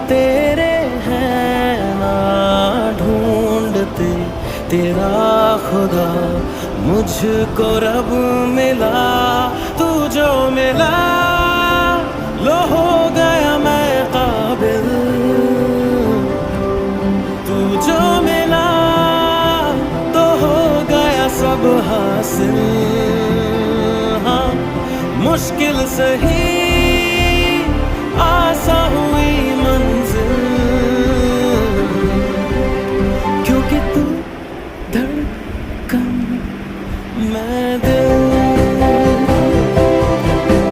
तेरे हैं ना ढूंढते तेरा खुदा, मुझको रब मिला, तू जो मिला लो हो गया मैं काबिल, तू जो मिला तो हो गया सब हासिल। हाँ मुश्किल सही